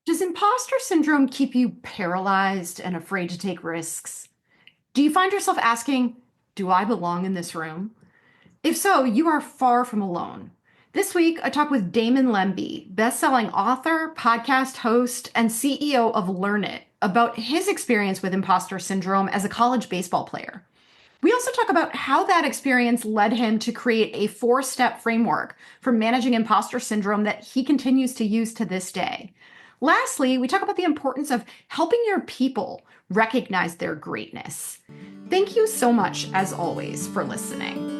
Does imposter syndrome keep you paralyzed and afraid to take risks? Do you find yourself asking, do I belong in this room? If so, you are far from alone. This week, I talk with Damon Lembi, bestselling author, podcast host, and CEO of Learnit, about his experience with imposter syndrome as a college baseball player. We also talk about how that experience led him to create a four-step framework for managing imposter syndrome that he continues to use to this day. Lastly, we talk about the importance of helping your people recognize their greatness. Thank you so much, as always, for listening.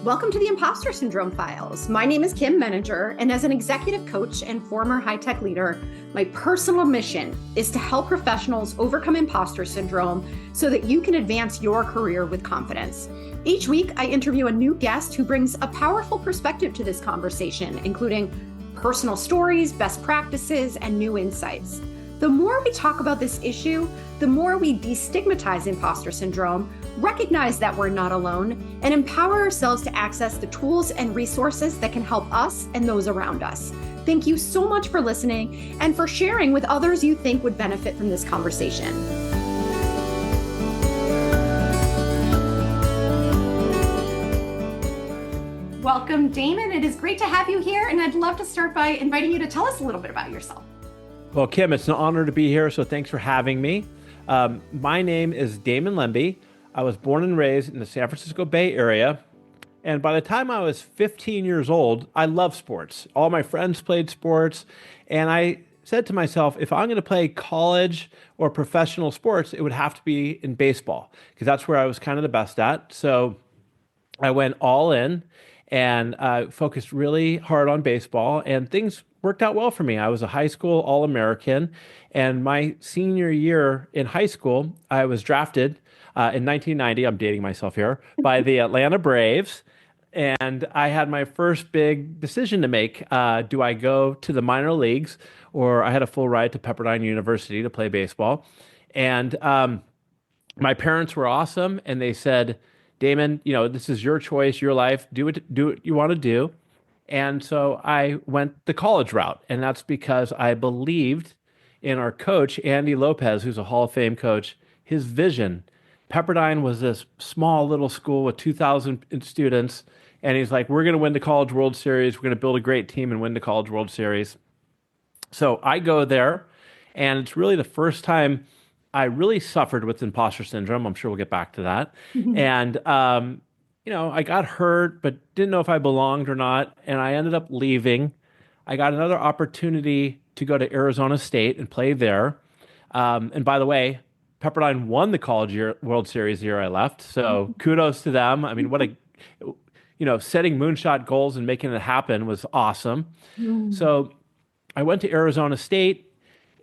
Welcome to the Impostor Syndrome Files. My name is Kim Meninger, and as an executive coach and former high-tech leader, my personal mission is to help professionals overcome imposter syndrome so that you can advance your career with confidence. Each week, I interview a new guest who brings a powerful perspective to this conversation, including personal stories, best practices, and new insights. The more we talk about this issue, the more we destigmatize imposter syndrome, recognize that we're not alone, and empower ourselves to access the tools and resources that can help us and those around us. Thank you so much for listening and for sharing with others you think would benefit from this conversation. Welcome, Damon. It is great to have you here, and I'd love to start by inviting you to tell us a little bit about yourself. Well, Kim, it's an honor to be here, so thanks for having me. My name is Damon Lembi. I was born and raised in the San Francisco Bay Area, and by the time I was 15 years old, I loved sports. All my friends played sports, and I said to myself, if I'm going to play college or professional sports, it would have to be in baseball, because that's where I was kind of the best at. So I went all in and focused really hard on baseball, and things worked out well for me. I was a high school All-American, and my senior year in high school, I was drafted in 1990. I'm dating myself here, by the Atlanta Braves. And I had my first big decision to make. Do I go to the minor leagues, or I had a full ride to Pepperdine University to play baseball? And my parents were awesome, and they said, Damon, this is your choice, your life. Do what you want to do. And so I went the college route, and that's because I believed in our coach, Andy Lopez, who's a Hall of Fame coach, his vision. Pepperdine was this small little school with 2,000 students, and he's like, we're going to win the College World Series. We're going to build a great team and win the College World Series. So I go there, and it's really the first time I really suffered with imposter syndrome. I'm sure we'll get back to that. And I got hurt, but didn't know if I belonged or not. And I ended up leaving. I got another opportunity to go to Arizona State and play there. And by the way, Pepperdine won the World Series the year I left. So kudos to them. I mean, setting moonshot goals and making it happen was awesome. So I went to Arizona State.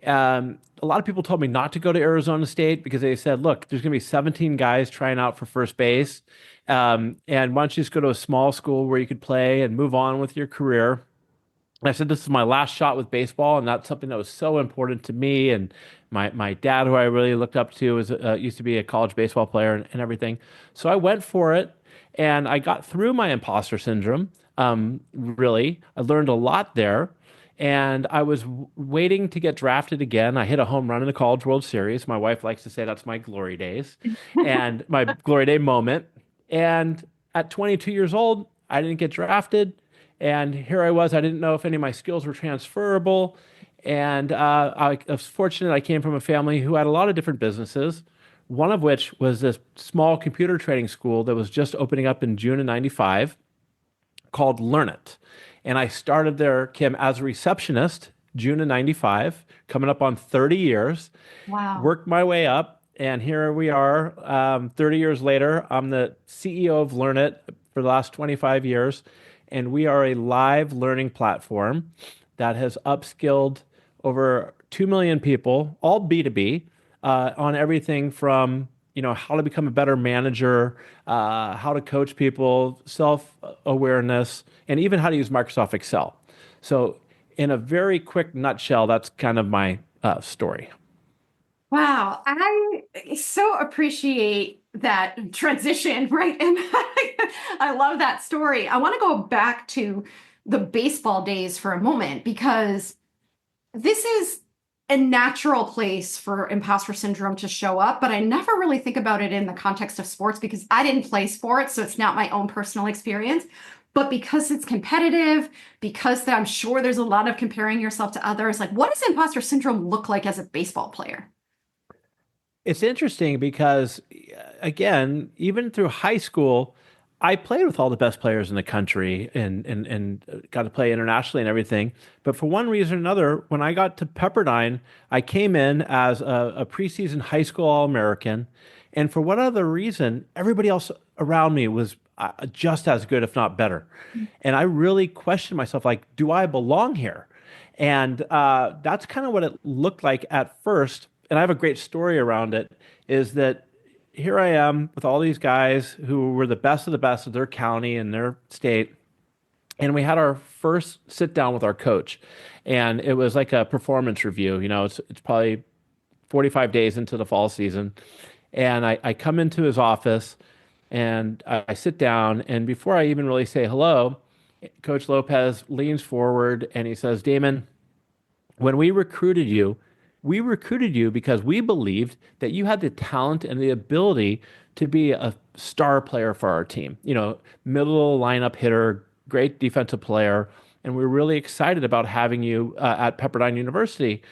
A lot of people told me not to go to Arizona State because they said, look, there's going to be 17 guys trying out for first base. And why don't you just go to a small school where you could play and move on with your career? And I said, this is my last shot with baseball. And that's something that was so important to me. And my dad, who I really looked up to, used to be a college baseball player and everything. So I went for it, and I got through my imposter syndrome. Really, I learned a lot there. And I was waiting to get drafted again. I hit a home run in the College World Series. My wife likes to say that's my glory days and my glory day moment. And at 22 years old, I didn't get drafted. And here I was. I didn't know if any of my skills were transferable. And I was fortunate. I came from a family who had a lot of different businesses, one of which was this small computer training school that was just opening up in June of 95 called Learnit. And I started there, Kim, as a receptionist, June of 95, coming up on 30 years. Wow. Worked my way up, and here we are, 30 years later. I'm the CEO of Learnit for the last 25 years, and we are a live learning platform that has upskilled over 2 million people, all B2B, on everything from how to become a better manager, how to coach people, self-awareness, and even how to use Microsoft Excel. So in a very quick nutshell, that's kind of my story. Wow. I so appreciate that transition, right? And I love that story. I want to go back to the baseball days for a moment, because this is a natural place for imposter syndrome to show up, but I never really think about it in the context of sports because I didn't play sports, so it's not my own personal experience. But because it's competitive, because I'm sure there's a lot of comparing yourself to others, like what does imposter syndrome look like as a baseball player? It's interesting because, again, even through high school, I played with all the best players in the country and got to play internationally and everything. But for one reason or another, when I got to Pepperdine, I came in as a preseason high school All-American. And for what other reason, everybody else around me was just as good, if not better. And I really questioned myself, like, do I belong here? And that's kind of what it looked like at first. And I have a great story around it, is that here I am with all these guys who were the best of the best of their county and their state. And we had our first sit down with our coach. And it was like a performance review. It's probably 45 days into the fall season. And I come into his office and I sit down. And before I even really say hello, Coach Lopez leans forward and he says, Damon, when we recruited you because we believed that you had the talent and the ability to be a star player for our team. Middle lineup hitter, great defensive player, and we were really excited about having you at Pepperdine University.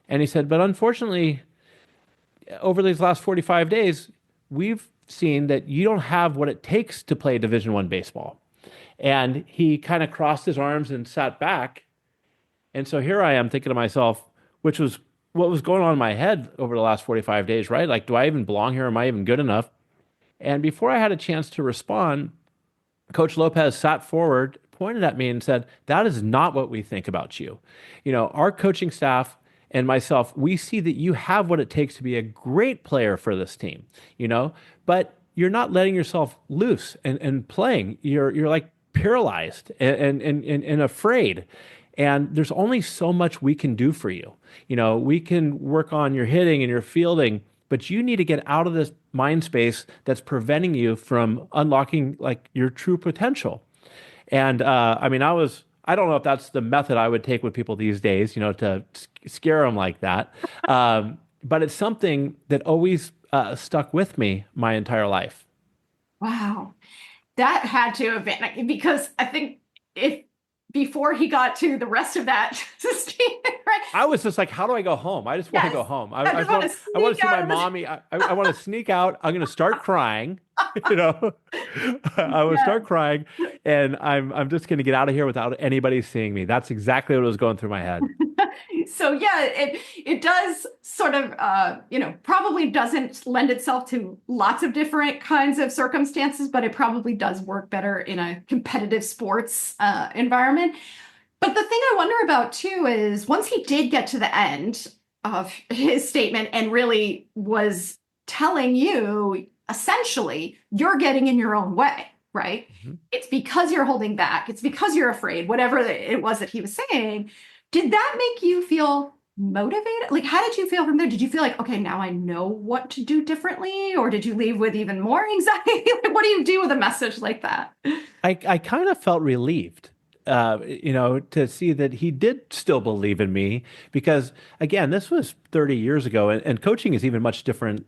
And he said, but unfortunately, over these last 45 days, we've seen that you don't have what it takes to play Division One baseball. And he kind of crossed his arms and sat back. And so here I am thinking to myself, which was what was going on in my head over the last 45 days, right? Like, do I even belong here? Am I even good enough? And before I had a chance to respond, Coach Lopez sat forward, pointed at me, and said, that is not what we think about you. Our coaching staff and myself, we see that you have what it takes to be a great player for this team, but you're not letting yourself loose and playing. You're like paralyzed and afraid. And there's only so much we can do for you. We can work on your hitting and your fielding, but you need to get out of this mind space that's preventing you from unlocking like your true potential. And I don't know if that's the method I would take with people these days, to scare them like that. But it's something that always stuck with me my entire life. Wow. That had to have been because I think if before he got to the rest of that statement, right? I was just like, how do I go home? I just want to go home. I want to see my mommy. I want to sneak out. I'm going to start crying. I will start crying, and I'm just going to get out of here without anybody seeing me. That's exactly what was going through my head. So yeah, it does sort of probably doesn't lend itself to lots of different kinds of circumstances, but it probably does work better in a competitive sports environment. But the thing I wonder about too is once he did get to the end of his statement and really was telling you essentially you're getting in your own way, right? Mm-hmm. It's because you're holding back. It's because you're afraid, whatever it was that he was saying. Did that make you feel motivated? Like, how did you feel from there? Did you feel like, okay, now I know what to do differently? Or did you leave with even more anxiety? Like, what do you do with a message like that? I kind of felt relieved, to see that he did still believe in me because, again, this was 30 years ago, and coaching is even much different,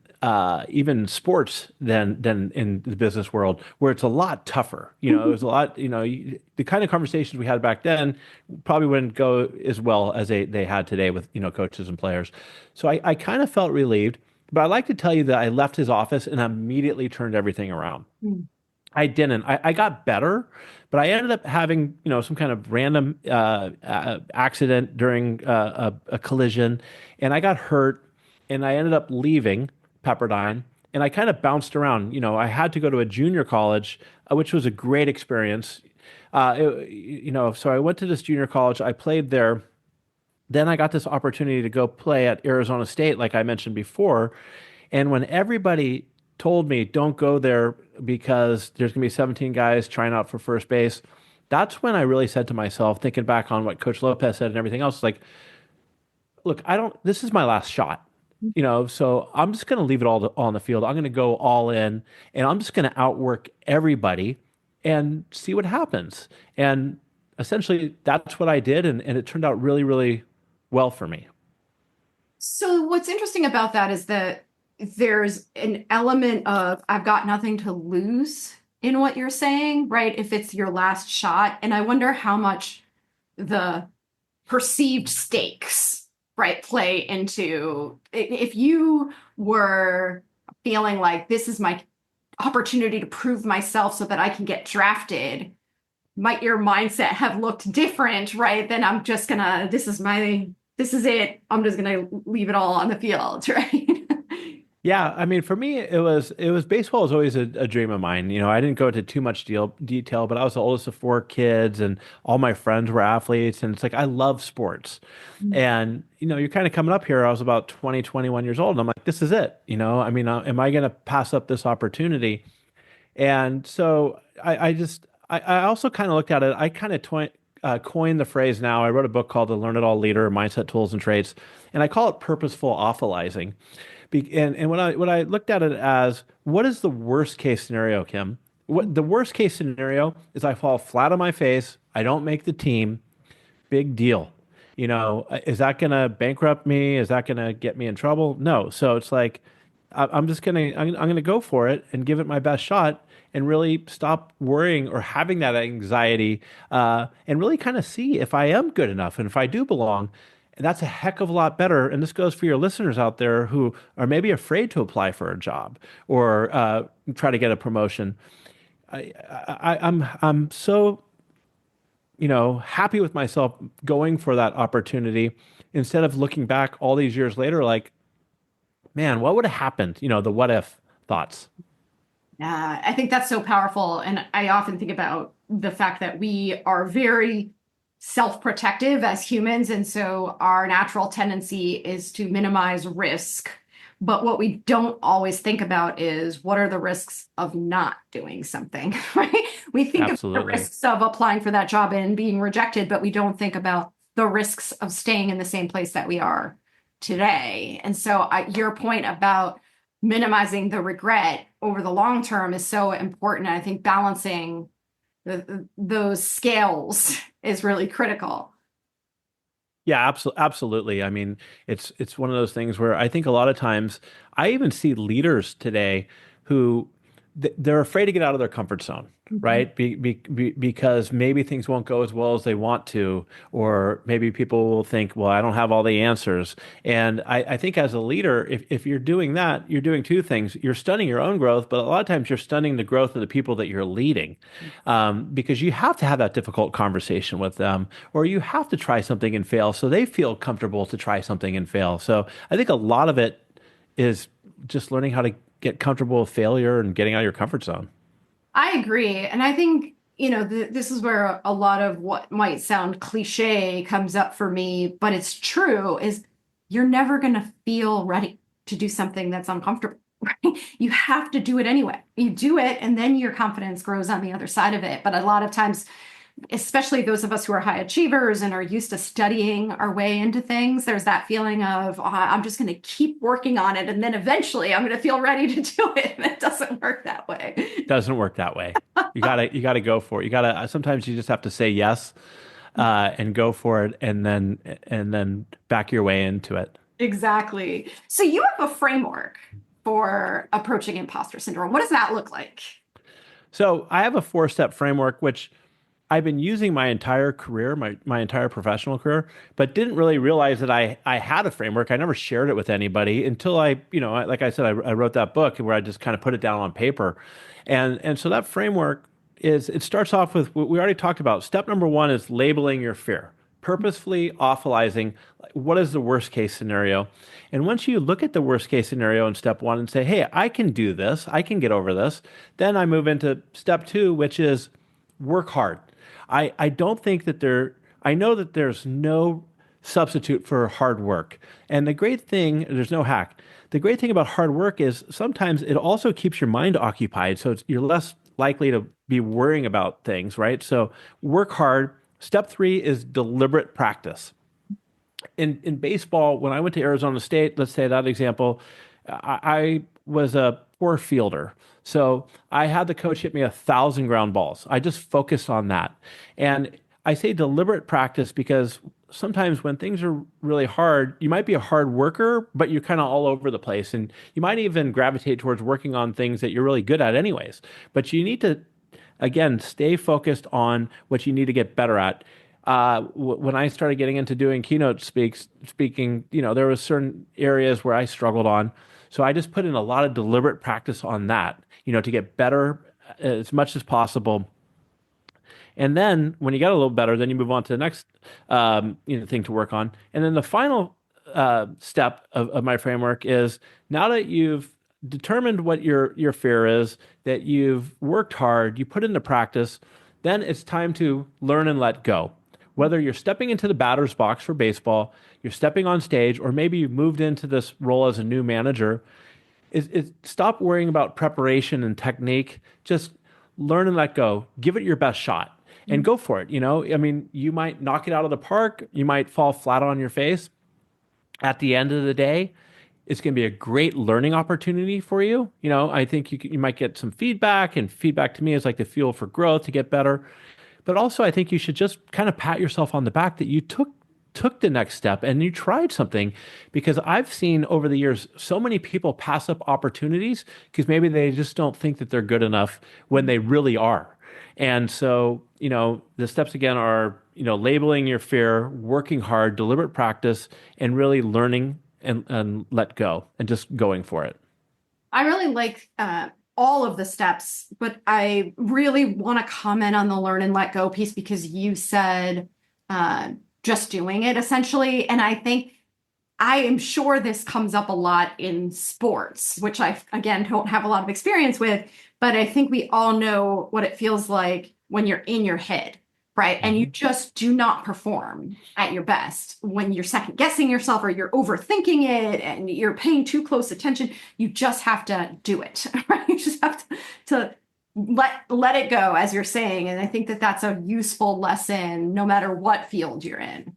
even sports than in the business world, where it's a lot tougher. It was a lot, the kind of conversations we had back then probably wouldn't go as well as they had today with, coaches and players. So I kind of felt relieved, but I'd like to tell you that I left his office and immediately turned everything around. I didn't. I got better, but I ended up having, some kind of random accident during a collision, and I got hurt, and I ended up leaving Pepperdine, and I kind of bounced around. I had to go to a junior college, which was a great experience. So I went to this junior college. I played there. Then I got this opportunity to go play at Arizona State, like I mentioned before. And when everybody told me, don't go there because there's going to be 17 guys trying out for first base, that's when I really said to myself, thinking back on what Coach Lopez said and everything else, like, look, this is my last shot. So I'm just going to leave it all on the field. I'm going to go all in, and I'm just going to outwork everybody and see what happens. And essentially that's what I did. And it turned out really, really well for me. So what's interesting about that is that there's an element of I've got nothing to lose in what you're saying, right? If it's your last shot. And I wonder how much the perceived stakes, right, play into if you were feeling like this is my opportunity to prove myself so that I can get drafted, might your mindset have looked different, right? Then I'm just gonna, this is it. I'm just gonna leave it all on the field, right? Yeah, I mean, for me, it was baseball was always a dream of mine. I didn't go into too much detail, but I was the oldest of four kids, and all my friends were athletes, and it's like I love sports. And you're kind of coming up here. I was about 20, 21 years old, and I'm like, this is it. I mean, am I going to pass up this opportunity? And so I also kind of looked at it. I kind of coined the phrase now. I wrote a book called The Learn It All Leader: Mindset, Tools, and Traits, and I call it purposeful awfulizing. And when I looked at it as what is the worst case scenario, Kim? What the worst case scenario is I fall flat on my face, I don't make the team, big deal. Is that going to bankrupt me? Is that going to get me in trouble? No. So it's like I'm gonna go for it and give it my best shot and really stop worrying or having that anxiety, and really kind of see if I am good enough and if I do belong. And that's a heck of a lot better. And this goes for your listeners out there who are maybe afraid to apply for a job or try to get a promotion. I'm so happy with myself going for that opportunity instead of looking back all these years later like, man, what would have happened? The what if thoughts. Yeah, I think that's so powerful. And I often think about the fact that we are very self-protective as humans. And so our natural tendency is to minimize risk. But what we don't always think about is what are the risks of not doing something, right? We think of the Absolutely. risks of applying for that job and being rejected, but we don't think about the risks of staying in the same place that we are today. And so your point about minimizing the regret over the long term is so important. I think balancing those scales is really critical. Yeah, absolutely. I mean, it's one of those things where I think a lot of times I even see leaders today who they're afraid to get out of their comfort zone, Mhm. right? Because maybe things won't go as well as they want to, or maybe people will think, well, I don't have all the answers. And I think as a leader, if you're doing that, you're doing two things. You're stunning your own growth, but a lot of times you're stunning the growth of the people that you're leading, because you have to have that difficult conversation with them, or you have to try something and fail so they feel comfortable to try something and fail. So I think a lot of it is just learning how to get comfortable with failure and getting out of your comfort zone. I agree. And I think, this is where a lot of what might sound cliche comes up for me, but it's true is you're never going to feel ready to do something that's uncomfortable, right? You have to do it anyway. You do it and then your confidence grows on the other side of it. But a lot of times, especially those of us who are high achievers and are used to studying our way into things, there's that feeling of, oh, I'm just going to keep working on it. And then eventually I'm going to feel ready to do it. And it doesn't work that way. Doesn't work that way. You gotta go for it. Sometimes you just have to say yes, and go for it, and then back your way into it. Exactly. So you have a framework for approaching imposter syndrome. What does that look like? So I have a four-step framework, which I've been using my entire career, my entire professional career, but didn't really realize that I had a framework. I never shared it with anybody until like I said, I wrote that book where I just kind of put it down on paper. And so that framework it starts off with what we already talked about. Step number one is labeling your fear, purposefully awfulizing what is the worst case scenario. And once you look at the worst case scenario in step one and say, hey, I can do this, I can get over this, then I move into step two, which is work hard. I don't think that I know that there's no substitute for hard work. And the great thing, there's no hack. The great thing about hard work is sometimes it also keeps your mind occupied. So you're less likely to be worrying about things, right? So work hard. Step three is deliberate practice. In baseball, when I went to Arizona State, let's say that example, I was a poor fielder. So I had the coach hit me 1,000 ground balls. I just focused on that. And I say deliberate practice because sometimes when things are really hard, you might be a hard worker, but you're kind of all over the place. And you might even gravitate towards working on things that you're really good at, anyways. But you need to, again, stay focused on what you need to get better at. When I started getting into doing speaking, there was certain areas where I struggled on. So I just put in a lot of deliberate practice on that, to get better as much as possible. And then when you get a little better, then you move on to the next thing to work on. And then the final step of my framework is now that you've determined what your fear is, that you've worked hard, you put into practice, then it's time to learn and let go. Whether you're stepping into the batter's box for baseball, you're stepping on stage, or maybe you've moved into this role as a new manager, is stop worrying about preparation and technique. Just learn and let go. Give it your best shot and go for it. I mean, you might knock it out of the park. You might fall flat on your face. At the end of the day, it's going to be a great learning opportunity for you. I think you might get some feedback, and feedback to me is like the fuel for growth to get better. But also, I think you should just kind of pat yourself on the back that you took the next step and you tried something, because I've seen over the years so many people pass up opportunities because maybe they just don't think that they're good enough when they really are. And so, the steps again are, labeling your fear, working hard, deliberate practice, and really learning and let go and just going for it. I really like all of the steps, but I really want to comment on the learn and let go piece because you said just doing it essentially. And I am sure this comes up a lot in sports, which I, again, don't have a lot of experience with, but I think we all know what it feels like when you're in your head, right? And you just do not perform at your best when you're second guessing yourself or you're overthinking it and you're paying too close attention. You just have to do it, right? You just have to let it go, as you're saying. And I think that that's a useful lesson no matter what field you're in.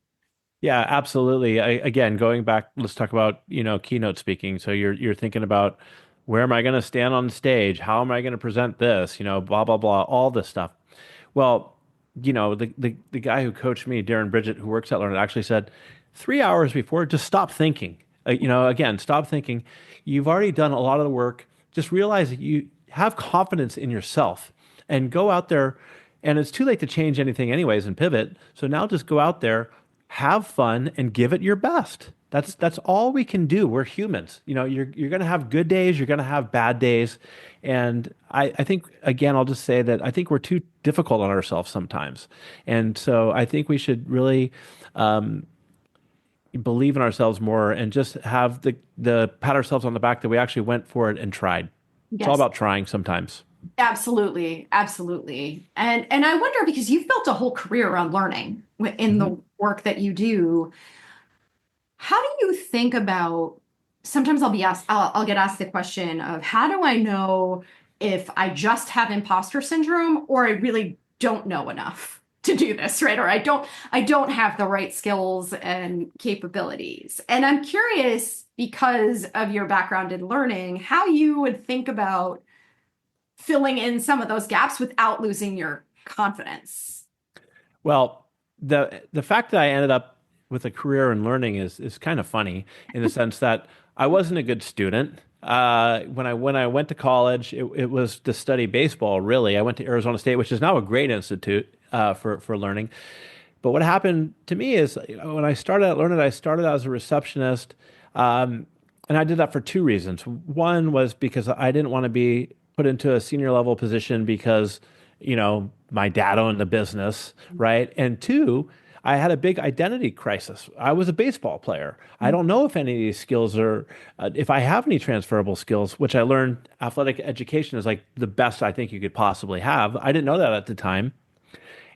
Yeah, absolutely. Again, going back, let's talk about, keynote speaking. So you're thinking about, where am I going to stand on stage? How am I going to present this? Blah, blah, blah, all this stuff. Well, the guy who coached me, Darren Bridget, who works at Learnit, actually said 3 hours before, just stop thinking. Again, stop thinking. You've already done a lot of the work. Just realize that you have confidence in yourself and go out there. And it's too late to change anything anyways and pivot. So now just go out there, have fun, and give it your best. That's all we can do. We're humans. You're going to have good days. You're going to have bad days. And I think, again, I'll just say that I think we're too difficult on ourselves sometimes. And so I think we should really believe in ourselves more and just have the pat ourselves on the back that we actually went for it and tried. It's all about trying sometimes. Absolutely. Absolutely. And I wonder, because you've built a whole career around learning in the work that you do, how do you think about, sometimes I'll get asked the question of, how do I know if I just have imposter syndrome or I really don't know enough to do this, right? Or I don't have the right skills and capabilities. And I'm curious, because of your background in learning, how you would think about filling in some of those gaps without losing your confidence. Well, the fact that I ended up with a career in learning is kind of funny in the sense that I wasn't a good student. When I went to college, it was to study baseball, really. I went to Arizona State, which is now a great institute for learning. But what happened to me is, when I started at Learnit, I started as a receptionist. And I did that for two reasons. One was because I didn't want to be put into a senior level position because, my dad owned the business, right? And two, I had a big identity crisis. I was a baseball player. I don't know if any of these skills are, if I have any transferable skills, which I learned athletic education is like the best I think you could possibly have. I didn't know that at the time.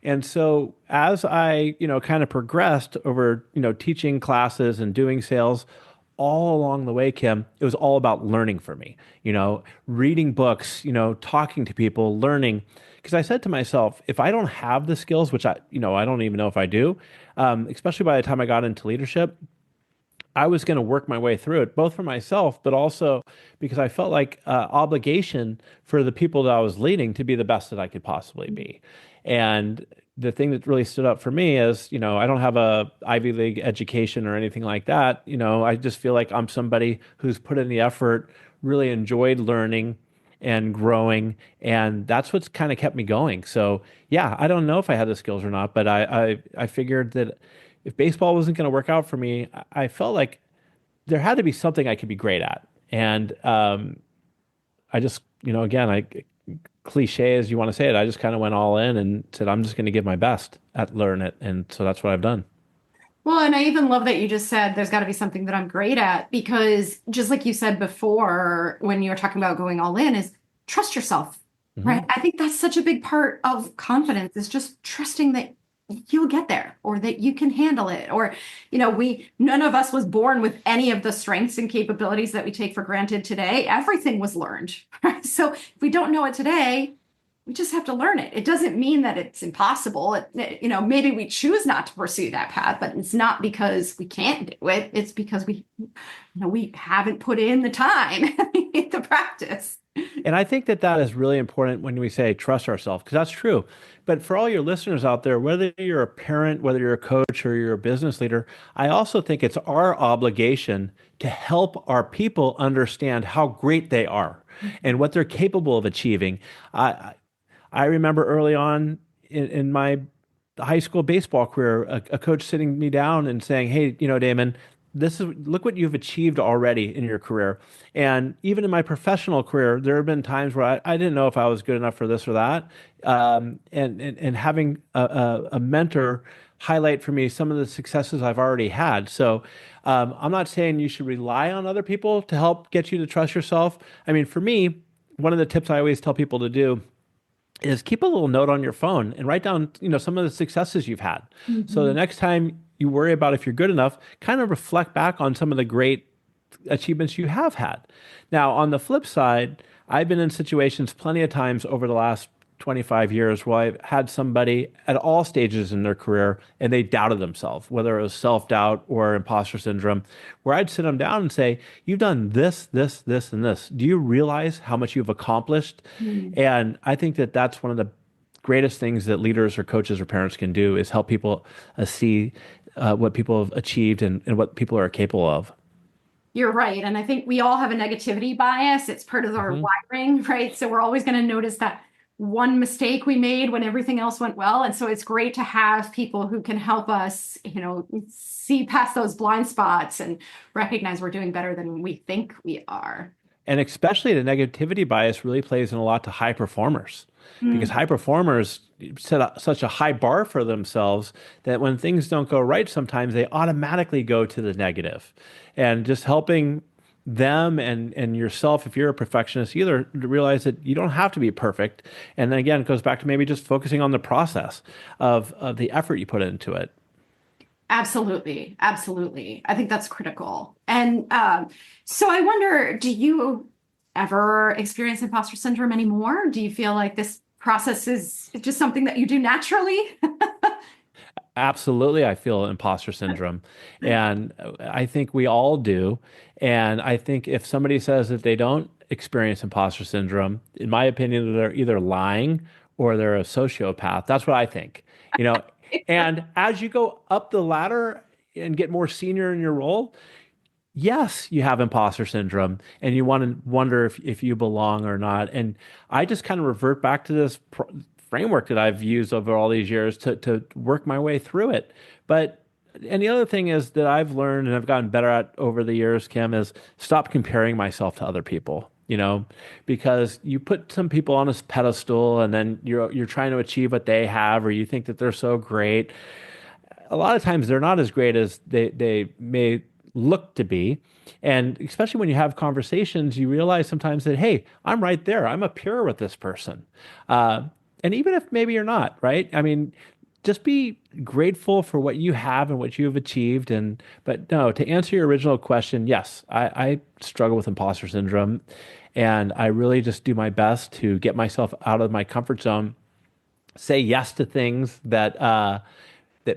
And so as I, kind of progressed over, teaching classes and doing sales, all along the way, Kim, it was all about learning for me, reading books, talking to people, learning. Because I said to myself, if I don't have the skills, which I don't even know if I do, especially by the time I got into leadership, I was going to work my way through it, both for myself, but also because I felt like obligation for the people that I was leading to be the best that I could possibly be. And the thing that really stood up for me is, I don't have a Ivy League education or anything like that. I just feel like I'm somebody who's put in the effort, really enjoyed learning and growing, and that's what's kind of kept me going. So yeah, I don't know if I had the skills or not, but I figured that if baseball wasn't going to work out for me, I felt like there had to be something I could be great at. And I just, again, I cliche as you want to say it, I just kind of went all in and said, I'm just going to give my best at learn it. And so that's what I've done. Well, and I even love that you just said there's got to be something that I'm great at, because just like you said before, when you were talking about going all in, is trust yourself, Hmm. right? I think that's such a big part of confidence, is just trusting that you'll get there, or that you can handle it. Or, none of us was born with any of the strengths and capabilities that we take for granted today. Everything was learned, right? So if we don't know it today, we just have to learn it. It doesn't mean that it's impossible. Maybe we choose not to pursue that path, but it's not because we can't do it. It's because we haven't put in the time, the practice. And I think that that is really important when we say trust ourselves, because that's true. But for all your listeners out there, whether you're a parent, whether you're a coach, or you're a business leader, I also think it's our obligation to help our people understand how great they are and what they're capable of achieving. I, I remember early on in my high school baseball career, a coach sitting me down and saying, "Hey, Damon, look what you've achieved already in your career." And even in my professional career, there have been times where I didn't know if I was good enough for this or that. And having a mentor highlight for me some of the successes I've already had. So I'm not saying you should rely on other people to help get you to trust yourself. I mean, for me, one of the tips I always tell people to do is keep a little note on your phone and write down, some of the successes you've had. So the Mhm. next time you worry about if you're good enough, kind of reflect back on some of the great achievements you have had. Now, on the flip side, I've been in situations plenty of times over the last 25 years where I've had somebody at all stages in their career and they doubted themselves, whether it was self-doubt or imposter syndrome, where I'd sit them down and say, "You've done this, this, this, and this. Do you realize how much you've accomplished?" Mhm. And I think that that's one of the greatest things that leaders or coaches or parents can do is help people see what people have achieved and what people are capable of. You're right. And I think we all have a negativity bias. It's part of our Hmm. wiring, right? So we're always going to notice that one mistake we made when everything else went well. And so it's great to have people who can help us, see past those blind spots and recognize we're doing better than we think we are. And especially the negativity bias really plays in a lot to high performers because Mm. high performers set up such a high bar for themselves that when things don't go right, sometimes they automatically go to the negative. And just helping them and yourself, if you're a perfectionist, either to realize that you don't have to be perfect. And then again, it goes back to maybe just focusing on the process of the effort you put into it. Absolutely. Absolutely. I think that's critical. And so I wonder, do you ever experience imposter syndrome anymore? Do you feel like this process is just something that you do naturally? Absolutely, I feel imposter syndrome. And I think we all do. And I think if somebody says that they don't experience imposter syndrome, in my opinion, they're either lying or they're a sociopath. That's what I think. You know, and as you go up the ladder and get more senior in your role, yes, you have imposter syndrome and you want to wonder if you belong or not. And I just kind of revert back to this framework that I've used over all these years to work my way through it. But and the other thing is that I've learned and I've gotten better at over the years, Kim, is stop comparing myself to other people. Because you put some people on a pedestal and then you're trying to achieve what they have, or you think that they're so great. A lot of times they're not as great as they may look to be. And especially when you have conversations, you realize sometimes that, hey, I'm right there. I'm a peer with this person. Uh, and even if maybe you're not, right? I mean, just be grateful for what you have and what you have achieved. But no, to answer your original question, yes, I struggle with imposter syndrome. And I really just do my best to get myself out of my comfort zone, say yes to things that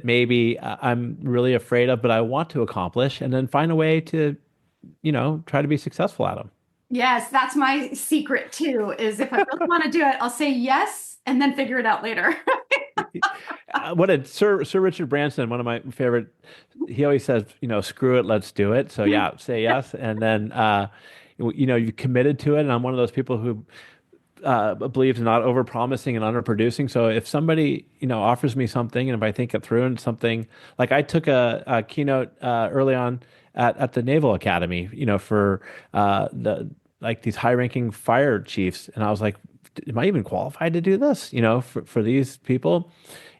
maybe I'm really afraid of, but I want to accomplish, and then find a way to, try to be successful at them. Yes, that's my secret too, is if I really want to do it, I'll say yes and then figure it out later. What did Sir Richard Branson, one of my favorite, he always says, screw it, let's do it. So yeah, say yes. And then, you committed to it. And I'm one of those people who believes in not overpromising and underproducing. So if somebody, offers me something and if I think it through and something, like I took a keynote early on at the Naval Academy, for like these high-ranking fire chiefs. And I was like, am I even qualified to do this, for these people?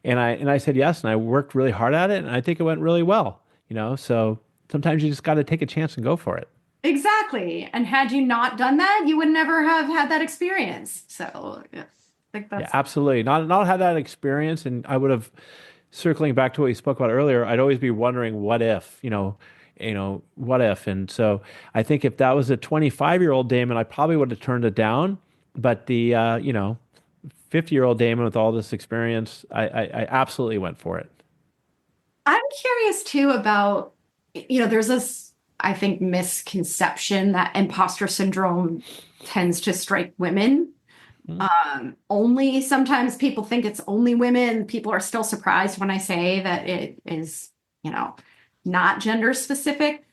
And I said yes, and I worked really hard at it, and I think it went really well, So sometimes you just got to take a chance and go for it. Exactly. And had you not done that, you would never have had that experience. So yeah, I think Yeah, that's absolutely. Not had that experience, and I would have circling back to what you spoke about earlier. I'd always be wondering, what if, what if? And so I think if that was a 25-year-old Damon, I probably would have turned it down. But the 50-year-old Damon with all this experience, I absolutely went for it. I'm curious too about, there's this, I think, misconception that imposter syndrome tends to strike women. Mhm. Only sometimes people think it's only women. People are still surprised when I say that it is, not gender specific.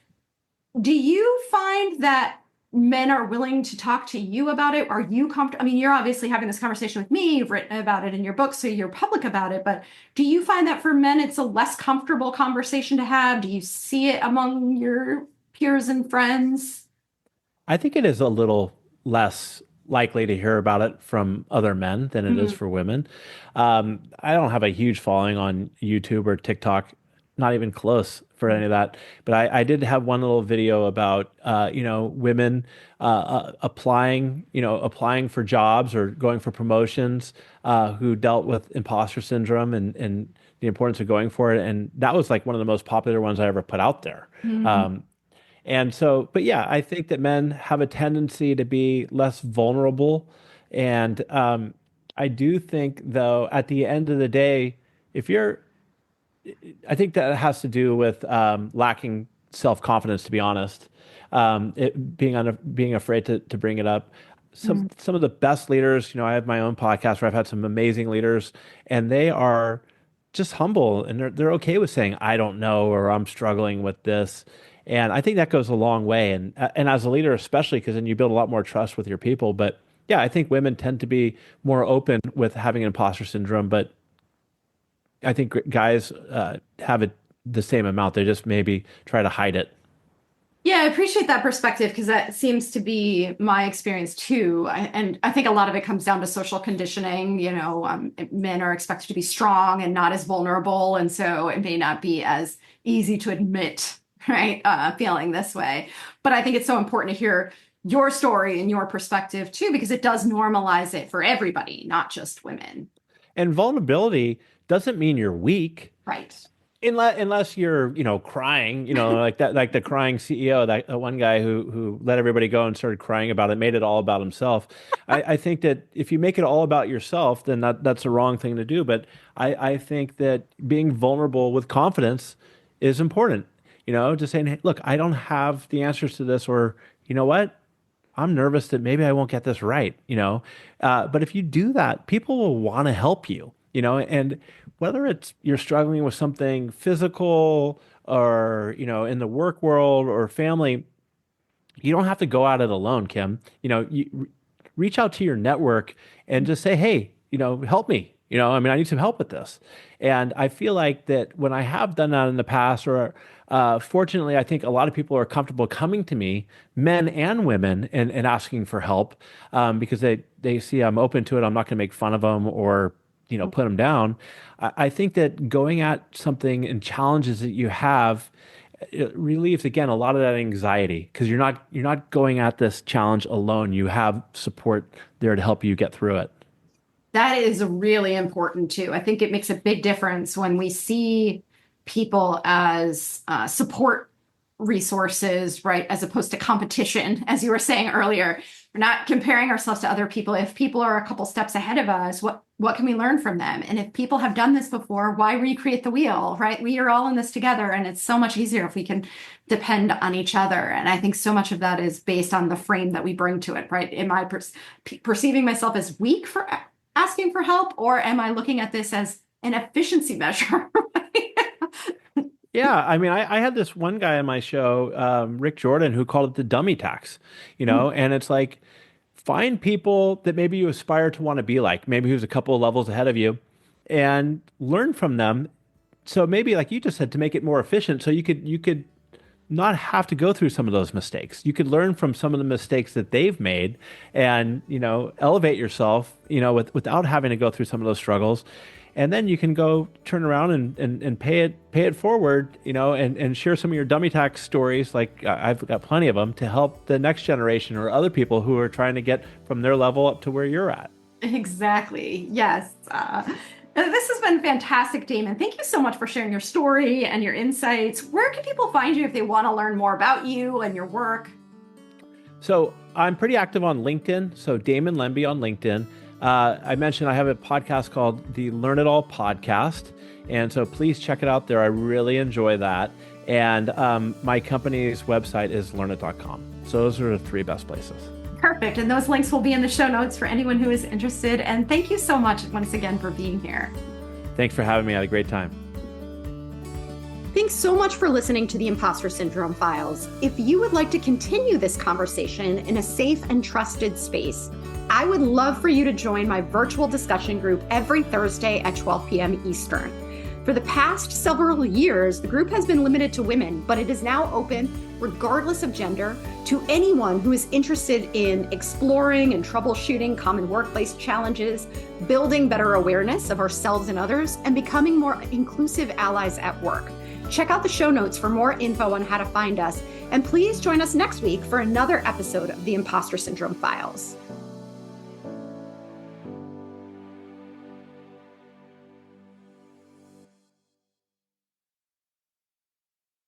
Do you find that men are willing to talk to you about it? Are you comfortable? I mean, you're obviously having this conversation with me. You've written about it in your book, so you're public about it. But do you find that for men, it's a less comfortable conversation to have? Do you see it among your peers and friends? I think it is a little less likely to hear about it from other men than it is Mhm. for women. I don't have a huge following on YouTube or TikTok, not even close for any of that. But I did have one little video about, women applying for jobs or going for promotions who dealt with imposter syndrome and the importance of going for it. And that was like one of the most popular ones I ever put out there. Mhm. Um, and so, but yeah, I think that men have a tendency to be less vulnerable. And I do think, though, at the end of the day, if you're, I think that has to do with lacking self-confidence, to be honest. Being afraid to bring it up. Some of the best leaders, I have my own podcast where I've had some amazing leaders, and they are just humble and they're okay with saying, I don't know, or I'm struggling with this. And I think that goes a long way. And as a leader, especially because then you build a lot more trust with your people. But yeah, I think women tend to be more open with having imposter syndrome, but I think guys have it the same amount. They just maybe try to hide it. Yeah, I appreciate that perspective because that seems to be my experience too. And I think a lot of it comes down to social conditioning. Men are expected to be strong and not as vulnerable. And so it may not be as easy to admit, right, feeling this way. But I think it's so important to hear your story and your perspective too, because it does normalize it for everybody, not just women. And vulnerability doesn't mean you're weak. Right. Unless you're, crying, like that, like the crying CEO, that one guy who let everybody go and started crying about it, made it all about himself. I think that if you make it all about yourself, then that's the wrong thing to do. But I think that being vulnerable with confidence is important. Just saying, hey, look, I don't have the answers to this, or you know what? I'm nervous that maybe I won't get this right. But if you do that, people will want to help you, and whether it's you're struggling with something physical or, in the work world or family, you don't have to go at it alone, Kim. You reach out to your network and just say, hey, help me. I mean, I need some help with this. And I feel like that when I have done that in the past, or fortunately, I think a lot of people are comfortable coming to me, men and women, and asking for help because they see I'm open to it. I'm not going to make fun of them or put them down. I think that going at something and challenges that you have, it relieves again a lot of that anxiety because you're not going at this challenge alone. You have support there to help you get through it. That is really important too. I think it makes a big difference when we see people as support resources, right, as opposed to competition, as you were saying earlier. We're not comparing ourselves to other people. If people are a couple steps ahead of us, what can we learn from them? And if people have done this before, why recreate the wheel, right? We are all in this together, and it's so much easier if we can depend on each other. And I think so much of that is based on the frame that we bring to it, right? Am I perceiving myself as weak for asking for help, or am I looking at this as an efficiency measure. Yeah, I mean, I had this one guy on my show, Rick Jordan, who called it the dummy tax, and it's like find people that maybe you aspire to want to be like, maybe who's a couple of levels ahead of you, and learn from them. So maybe like you just said, to make it more efficient, so you could not have to go through some of those mistakes. You could learn from some of the mistakes that they've made and, elevate yourself, without having to go through some of those struggles. And then you can go turn around and pay it forward, and share some of your dummy tax stories. Like I've got plenty of them to help the next generation or other people who are trying to get from their level up to where you're at. Exactly. Yes. This has been fantastic, Damon. Thank you so much for sharing your story and your insights. Where can people find you if they want to learn more about you and your work? So I'm pretty active on LinkedIn. So Damon Lembi on LinkedIn. I mentioned I have a podcast called the Learn It All Podcast. And so please check it out there. I really enjoy that. And my company's website is learnit.com. So those are the three best places. Perfect. And those links will be in the show notes for anyone who is interested. And thank you so much once again for being here. Thanks for having me. I had a great time. Thanks so much for listening to the Impostor Syndrome Files. If you would like to continue this conversation in a safe and trusted space, I would love for you to join my virtual discussion group every Thursday at 12 p.m. Eastern. For the past several years, the group has been limited to women, but it is now open, regardless of gender, to anyone who is interested in exploring and troubleshooting common workplace challenges, building better awareness of ourselves and others, and becoming more inclusive allies at work. Check out the show notes for more info on how to find us, and please join us next week for another episode of the Impostor Syndrome Files.